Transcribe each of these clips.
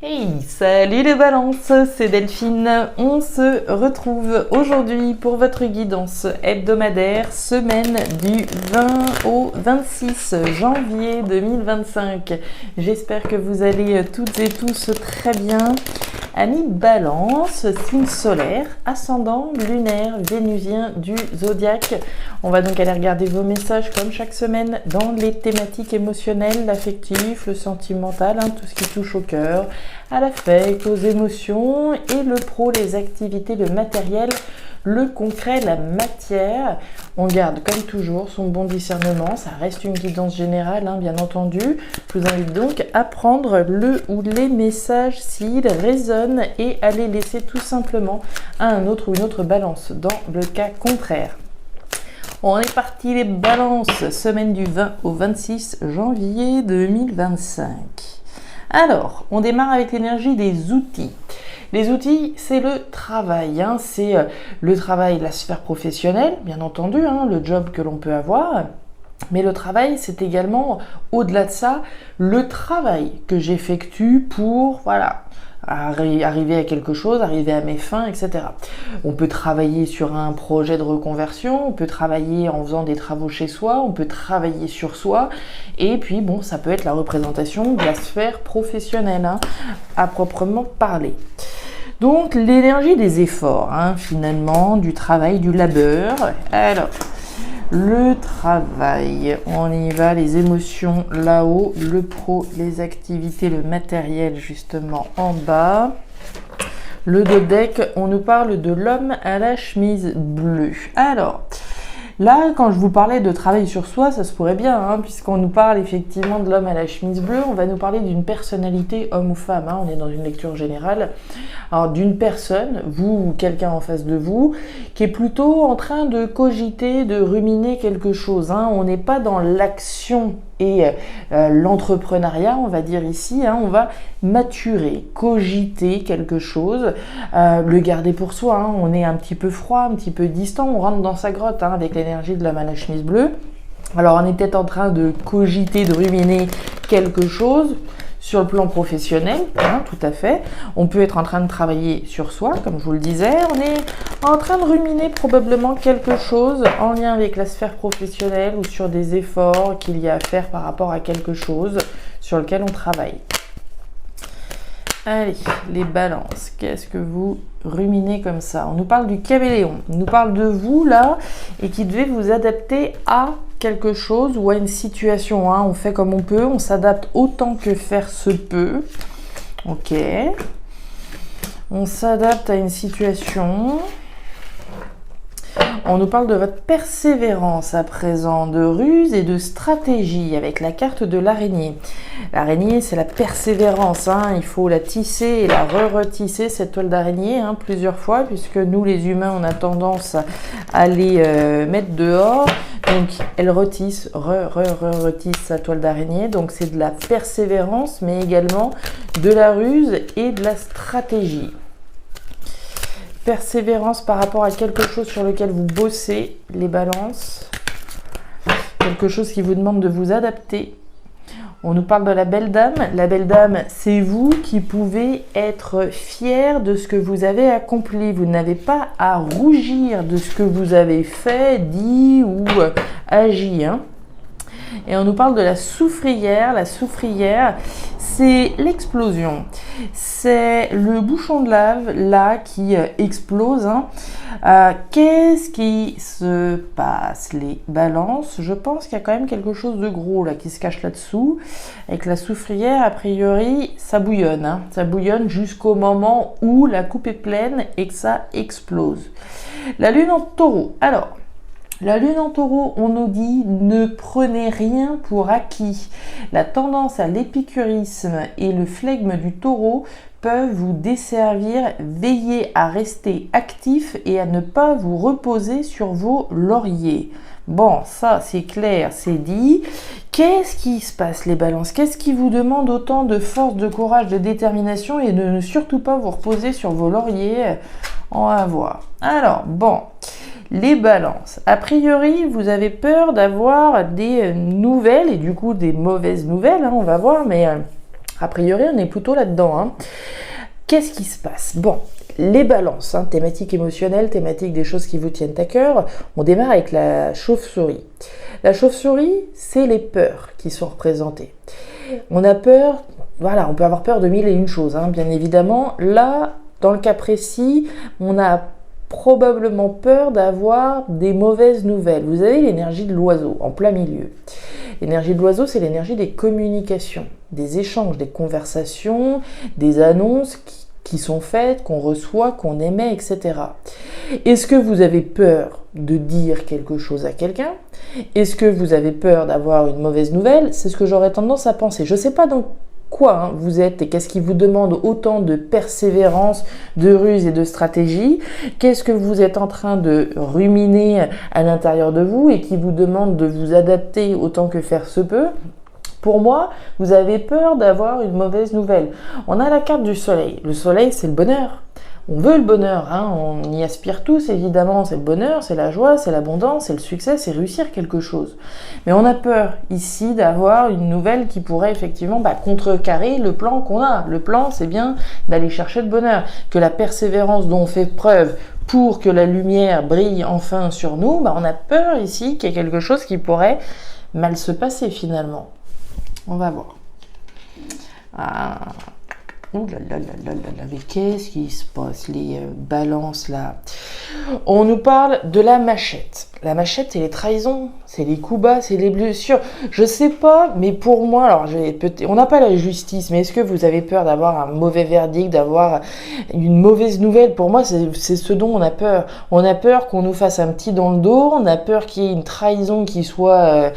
Hey, salut les balances, c'est Delphine. On se retrouve aujourd'hui pour votre guidance hebdomadaire, semaine du 20 au 26 janvier 2025. J'espère que vous allez toutes et tous très bien. Amis Balance, signe solaire, ascendant, lunaire, vénusien du zodiaque. On va donc aller regarder vos messages comme chaque semaine dans les thématiques émotionnelles, l'affectif, le sentimental, tout ce qui touche au cœur, à l'affect, aux émotions, et le pro, les activités, le matériel, le concret, la matière. On garde comme toujours son bon discernement, ça reste une guidance générale bien entendu. Je vous invite donc à prendre le ou les messages s'ils résonnent et à les laisser tout simplement à un autre ou une autre balance dans le cas contraire. On est parti les balances, semaine du 20 au 26 janvier 2025. Alors, on démarre avec l'énergie des outils. Les outils, c'est le travail, c'est le travail, la sphère professionnelle, bien entendu, le job que l'on peut avoir. Mais le travail, c'est également, au-delà de ça, le travail que j'effectue pour, arriver à quelque chose, arriver à mes fins, etc. On peut travailler sur un projet de reconversion, on peut travailler en faisant des travaux chez soi, on peut travailler sur soi, et puis ça peut être la représentation de la sphère professionnelle, à proprement parler. Donc l'énergie des efforts, finalement, du travail, du labeur. Alors, le travail, on y va, les émotions là-haut, le pro, les activités, le matériel justement en bas. Le dos de deck, on nous parle de l'homme à la chemise bleue. Alors, là, quand je vous parlais de travail sur soi, ça se pourrait bien, puisqu'on nous parle effectivement de l'homme à la chemise bleue, on va nous parler d'une personnalité, homme ou femme, on est dans une lecture générale. Alors, d'une personne, vous ou quelqu'un en face de vous, qui est plutôt en train de cogiter, de ruminer quelque chose. On n'est pas dans l'action et l'entrepreneuriat, on va dire ici, on va maturer, cogiter quelque chose, le garder pour soi, on est un petit peu froid, un petit peu distant, on rentre dans sa grotte avec l'énergie de l'homme à la chemise bleue. Alors on est peut-être en train de cogiter, de ruminer quelque chose sur le plan professionnel, tout à fait. On peut être en train de travailler sur soi, comme je vous le disais. On est en train de ruminer probablement quelque chose en lien avec la sphère professionnelle ou sur des efforts qu'il y a à faire par rapport à quelque chose sur lequel on travaille. Allez, les balances, qu'est-ce que vous ruminez comme ça? On nous parle du caméléon, on nous parle de vous là, et qui devez vous adapter à quelque chose ou à une situation. On fait comme on peut, on s'adapte autant que faire se peut. Ok. On s'adapte à une situation. On nous parle de votre persévérance à présent, de ruse et de stratégie avec la carte de l'araignée. L'araignée, c'est la persévérance. Il faut la tisser et la re-retisser, cette toile d'araignée, plusieurs fois, puisque nous, les humains, on a tendance à les mettre dehors. Donc, elle retisse, retisse sa toile d'araignée. Donc, c'est de la persévérance, mais également de la ruse et de la stratégie. Persévérance par rapport à quelque chose sur lequel vous bossez, les balances. Quelque chose qui vous demande de vous adapter. On nous parle de la belle dame. La belle dame, c'est vous qui pouvez être fier de ce que vous avez accompli. Vous n'avez pas à rougir de ce que vous avez fait, dit ou agi. Et on nous parle de la soufrière. La soufrière, c'est l'explosion. C'est le bouchon de lave là qui explose. Qu'est-ce qui se passe, les balances? Je pense qu'il y a quand même quelque chose de gros là qui se cache là-dessous. Avec la soufrière, a priori, ça bouillonne. Ça bouillonne jusqu'au moment où la coupe est pleine et que ça explose. La lune en taureau. Alors, la lune en taureau, on nous dit ne prenez rien pour acquis. La tendance à l'épicurisme et le flegme du taureau peuvent vous desservir. Veillez à rester actif et à ne pas vous reposer sur vos lauriers. Bon, ça c'est clair, c'est dit. Qu'est-ce qui se passe les balances? Qu'est-ce qui vous demande autant de force, de courage, de détermination et de ne surtout pas vous reposer sur vos lauriers? On va voir. Alors, bon... Les balances. A priori, vous avez peur d'avoir des nouvelles et du coup des mauvaises nouvelles, on va voir, mais A priori, on est plutôt là-dedans, hein. Qu'est-ce qui se passe? Bon, les balances, hein, thématique émotionnelle, thématique des choses qui vous tiennent à cœur. On démarre avec la chauve-souris. La chauve-souris, c'est les peurs qui sont représentées. On a peur, voilà, on peut avoir peur de mille et une choses, hein, bien évidemment. Là, dans le cas précis, on a probablement peur d'avoir des mauvaises nouvelles. Vous avez l'énergie de l'oiseau en plein milieu. L'énergie de l'oiseau, c'est l'énergie des communications, des échanges, des conversations, des annonces qui sont faites, qu'on reçoit, qu'on émet, etc. Est-ce que vous avez peur de dire quelque chose à quelqu'un? Est-ce que vous avez peur d'avoir une mauvaise nouvelle? C'est ce que j'aurais tendance à penser. Je ne sais pas dans quoi vous êtes et qu'est-ce qui vous demande autant de persévérance, de ruse et de stratégie. Qu'est-ce que vous êtes en train de ruminer à l'intérieur de vous et qui vous demande de vous adapter autant que faire se peut? Pour moi, vous avez peur d'avoir une mauvaise nouvelle. On a la carte du soleil. Le soleil, c'est le bonheur. On veut le bonheur, hein, on y aspire tous évidemment, c'est le bonheur, c'est la joie, c'est l'abondance, c'est le succès, c'est réussir quelque chose. Mais on a peur ici d'avoir une nouvelle qui pourrait effectivement contrecarrer le plan qu'on a. Le plan, c'est bien d'aller chercher le bonheur, que la persévérance dont on fait preuve pour que la lumière brille enfin sur nous, on a peur ici qu'il y ait quelque chose qui pourrait mal se passer finalement. On va voir. Ouh là là là là là, mais qu'est-ce qui se passe, les balances là? On nous parle de la machette. La machette, c'est les trahisons, c'est les coups bas, c'est les blessures. Je sais pas, mais pour moi, alors on n'a pas la justice, mais est-ce que vous avez peur d'avoir un mauvais verdict, d'avoir une mauvaise nouvelle? Pour moi, c'est ce dont on a peur. On a peur qu'on nous fasse un petit dans le dos, on a peur qu'il y ait une trahison qui soit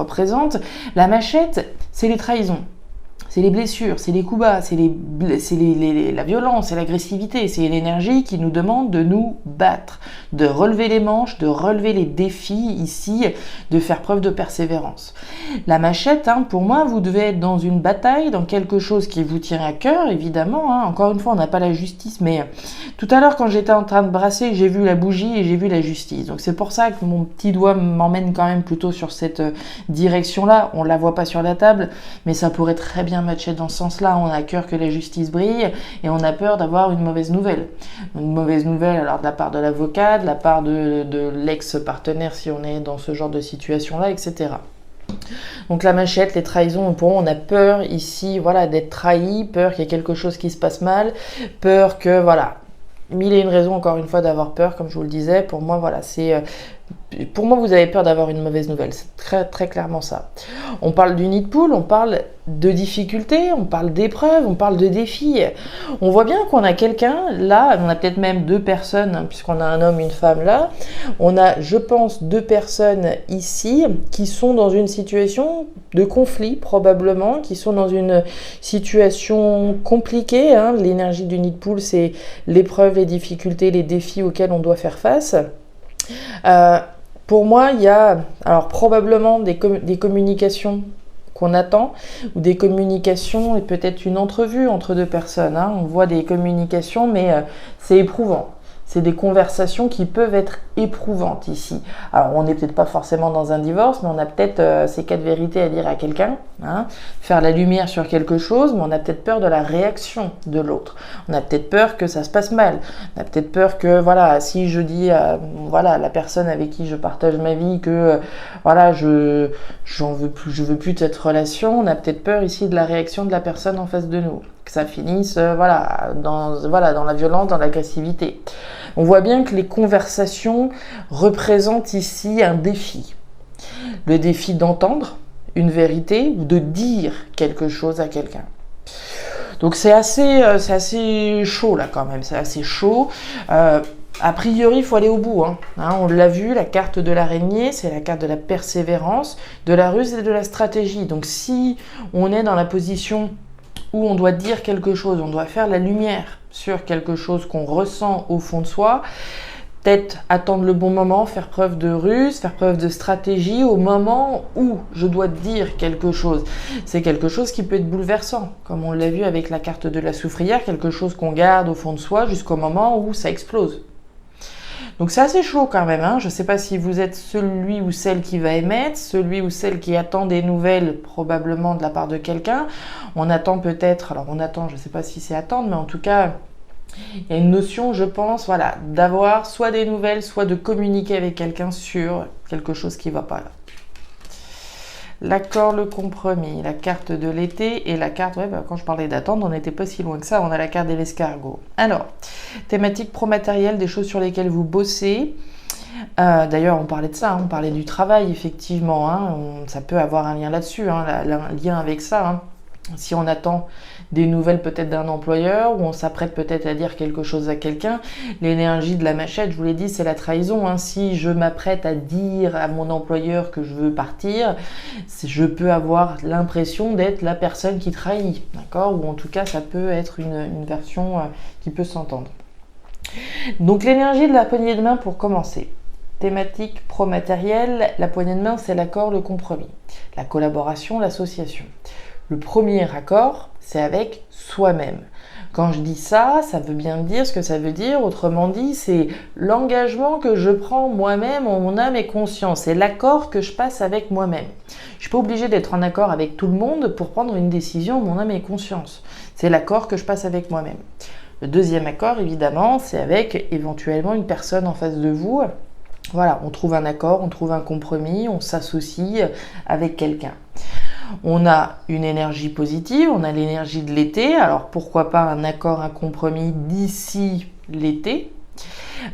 présente. La machette, c'est les trahisons. C'est les blessures, c'est les coups bas, c'est la violence, c'est l'agressivité, c'est l'énergie qui nous demande de nous battre, de relever les manches, de relever les défis ici, de faire preuve de persévérance. La machette, hein, pour moi, vous devez être dans une bataille, dans quelque chose qui vous tient à cœur, évidemment. Hein. Encore une fois, on n'a pas la justice, mais tout à l'heure, quand j'étais en train de brasser, j'ai vu la bougie et j'ai vu la justice. Donc c'est pour ça que mon petit doigt m'emmène quand même plutôt sur cette direction-là. On ne la voit pas sur la table, mais ça pourrait très bien matcher dans ce sens-là. On a à cœur que la justice brille et on a peur d'avoir une mauvaise nouvelle. Une mauvaise nouvelle alors de la part de l'avocat, de la part de l'ex-partenaire si on est dans ce genre de situation-là, etc. Donc la machette, les trahisons, pour moi on a peur ici, voilà, d'être trahi, peur qu'il y ait quelque chose qui se passe mal, peur que, voilà, mille et une raisons encore une fois d'avoir peur, comme je vous le disais. Pour moi, voilà, pour moi, vous avez peur d'avoir une mauvaise nouvelle. C'est très, très clairement ça. On parle du nid de poule, on parle de difficultés, on parle d'épreuves, on parle de défis. On voit bien qu'on a quelqu'un, là, on a peut-être même deux personnes, hein, puisqu'on a un homme, une femme là. On a, je pense, deux personnes ici qui sont dans une situation de conflit, probablement, qui sont dans une situation compliquée. Hein. L'énergie du nid de poule, c'est l'épreuve, les difficultés, les défis auxquels on doit faire face. Pour moi, il y a alors probablement des communications qu'on attend, ou des communications et peut-être une entrevue entre deux personnes. Hein. On voit des communications, mais c'est éprouvant. C'est des conversations qui peuvent être éprouvantes ici. Alors, on n'est peut-être pas forcément dans un divorce, mais on a peut-être ces quatre vérités à dire à quelqu'un, hein, faire la lumière sur quelque chose, mais on a peut-être peur de la réaction de l'autre. On a peut-être peur que ça se passe mal. On a peut-être peur que, voilà, si je dis à la personne avec qui je partage ma vie que, je veux plus de cette relation, on a peut-être peur ici de la réaction de la personne en face de nous. Que ça finisse dans la violence, dans l'agressivité. On voit bien que les conversations représentent ici un défi. Le défi d'entendre une vérité ou de dire quelque chose à quelqu'un. Donc c'est assez chaud là quand même, c'est assez chaud. A priori, il faut aller au bout. Hein, on l'a vu, la carte de l'araignée, c'est la carte de la persévérance, de la ruse et de la stratégie. Donc si on est dans la position où on doit dire quelque chose, on doit faire la lumière sur quelque chose qu'on ressent au fond de soi, peut-être attendre le bon moment, faire preuve de ruse, faire preuve de stratégie au moment où je dois dire quelque chose. C'est quelque chose qui peut être bouleversant, comme on l'a vu avec la carte de la soufrière, quelque chose qu'on garde au fond de soi jusqu'au moment où ça explose. Donc c'est assez chaud quand même, hein. Je ne sais pas si vous êtes celui ou celle qui va émettre, celui ou celle qui attend des nouvelles probablement de la part de quelqu'un. On attend peut-être, alors on attend, je ne sais pas si c'est attendre, mais en tout cas, il y a une notion, je pense, voilà, d'avoir soit des nouvelles, soit de communiquer avec quelqu'un sur quelque chose qui ne va pas là. L'accord, le compromis, la carte de l'été et la carte, ouais, quand je parlais d'attendre, on n'était pas si loin que ça, on a la carte de l'escargot. Alors, thématique pro-matériel, des choses sur lesquelles vous bossez. D'ailleurs, on parlait de ça, hein, on parlait du travail, effectivement, hein, ça peut avoir un lien là-dessus, hein, un lien avec ça. Hein. Si on attend des nouvelles peut-être d'un employeur ou on s'apprête peut-être à dire quelque chose à quelqu'un, l'énergie de la machette, je vous l'ai dit, c'est la trahison. Hein. Si je m'apprête à dire à mon employeur que je veux partir, je peux avoir l'impression d'être la personne qui trahit, d'accord? Ou en tout cas, ça peut être une version qui peut s'entendre. Donc l'énergie de la poignée de main pour commencer. Thématique pro-matériel, la poignée de main, c'est l'accord, le compromis, la collaboration, l'association. Le premier accord, c'est avec soi-même. Quand je dis ça, ça veut bien dire ce que ça veut dire. Autrement dit, c'est l'engagement que je prends moi-même en mon âme et conscience. C'est l'accord que je passe avec moi-même. Je ne suis pas obligée d'être en accord avec tout le monde pour prendre une décision en mon âme et conscience. C'est l'accord que je passe avec moi-même. Le deuxième accord, évidemment, c'est avec éventuellement une personne en face de vous. Voilà, on trouve un accord, on trouve un compromis, on s'associe avec quelqu'un. On a une énergie positive, on a l'énergie de l'été, alors pourquoi pas un accord, un compromis d'ici l'été,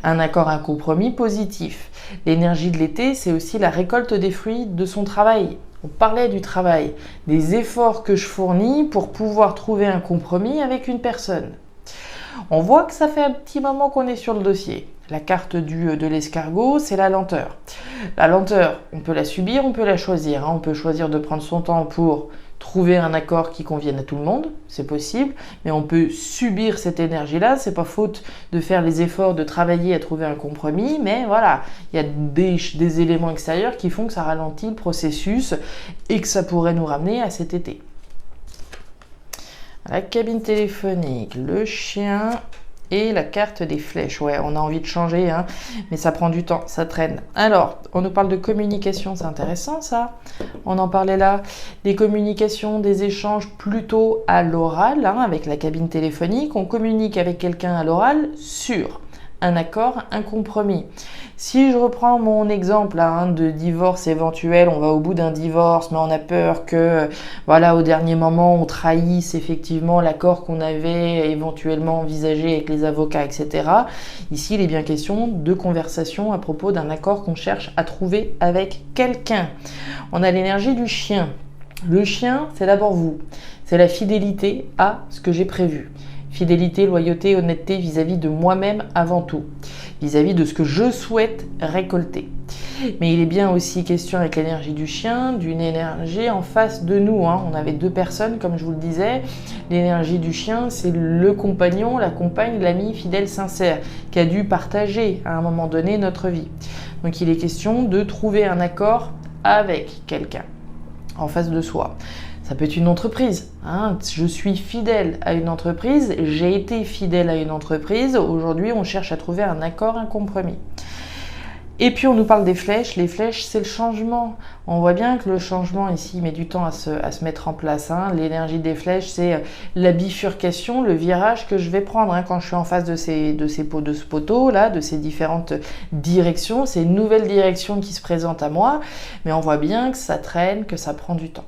un accord, un compromis positif. L'énergie de l'été, c'est aussi la récolte des fruits de son travail. On parlait du travail, des efforts que je fournis pour pouvoir trouver un compromis avec une personne. On voit que ça fait un petit moment qu'on est sur le dossier. La carte de l'escargot, c'est la lenteur. La lenteur, on peut la subir, on peut la choisir. On peut choisir de prendre son temps pour trouver un accord qui convienne à tout le monde, c'est possible, mais on peut subir cette énergie-là. C'est pas faute de faire les efforts, de travailler à trouver un compromis, mais voilà, il y a des éléments extérieurs qui font que ça ralentit le processus et que ça pourrait nous ramener à cet été. La cabine téléphonique, le chien et la carte des flèches. Ouais, on a envie de changer, hein, mais ça prend du temps, ça traîne. Alors, on nous parle de communication, c'est intéressant ça. On en parlait là. Des communications, des échanges plutôt à l'oral, hein, avec la cabine téléphonique. On communique avec quelqu'un à l'oral sur un accord, un compromis. Si je reprends mon exemple de divorce éventuel, on va au bout d'un divorce, mais on a peur que, voilà, au dernier moment, on trahisse effectivement l'accord qu'on avait éventuellement envisagé avec les avocats, etc. Ici, il est bien question de conversation à propos d'un accord qu'on cherche à trouver avec quelqu'un. On a l'énergie du chien. Le chien, c'est d'abord vous. C'est la fidélité à ce que j'ai prévu. Fidélité, loyauté, honnêteté vis-à-vis de moi-même avant tout, vis-à-vis de ce que je souhaite récolter. Mais il est bien aussi question avec l'énergie du chien, d'une énergie en face de nous. On avait deux personnes, comme je vous le disais. L'énergie du chien, c'est le compagnon, la compagne, l'ami fidèle, sincère, qui a dû partager à un moment donné notre vie. Donc il est question de trouver un accord avec quelqu'un en face de soi. Ça peut être une entreprise. Je suis fidèle à une entreprise, j'ai été fidèle à une entreprise. Aujourd'hui, on cherche à trouver un accord, un compromis. Et puis, on nous parle des flèches. Les flèches, c'est le changement. On voit bien que le changement, ici, met du temps à se mettre en place. L'énergie des flèches, c'est la bifurcation, le virage que je vais prendre quand je suis en face de ce poteau-là, de ces différentes directions. C'est une nouvelle direction qui se présente à moi. Mais on voit bien que ça traîne, que ça prend du temps.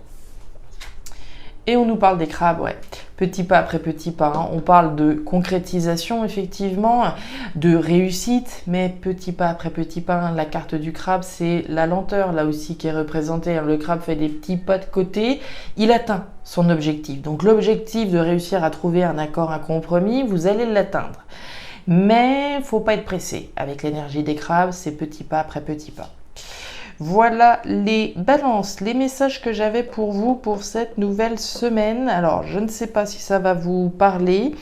Et on nous parle des crabes, ouais. Petit pas après petit pas. On parle de concrétisation, effectivement, de réussite, mais petit pas après petit pas. La carte du crabe, c'est la lenteur, là aussi, qui est représentée. Le crabe fait des petits pas de côté. Il atteint son objectif. Donc, l'objectif de réussir à trouver un accord, un compromis, vous allez l'atteindre. Mais il ne faut pas être pressé. Avec l'énergie des crabes, c'est petit pas après petit pas. Voilà les balances, les messages que j'avais pour vous pour cette nouvelle semaine. Alors, je ne sais pas si ça va vous parler,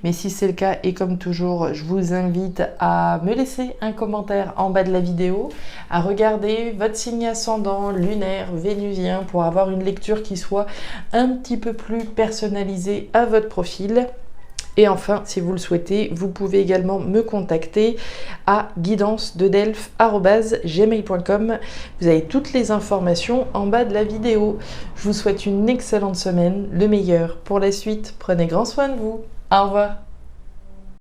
mais si c'est le cas, et comme toujours, je vous invite à me laisser un commentaire en bas de la vidéo, à regarder votre signe ascendant, lunaire, vénusien, pour avoir une lecture qui soit un petit peu plus personnalisée à votre profil. Et enfin, si vous le souhaitez, vous pouvez également me contacter à guidancededelphes@gmail.com. Vous avez toutes les informations en bas de la vidéo. Je vous souhaite une excellente semaine, le meilleur pour la suite. Prenez grand soin de vous. Au revoir.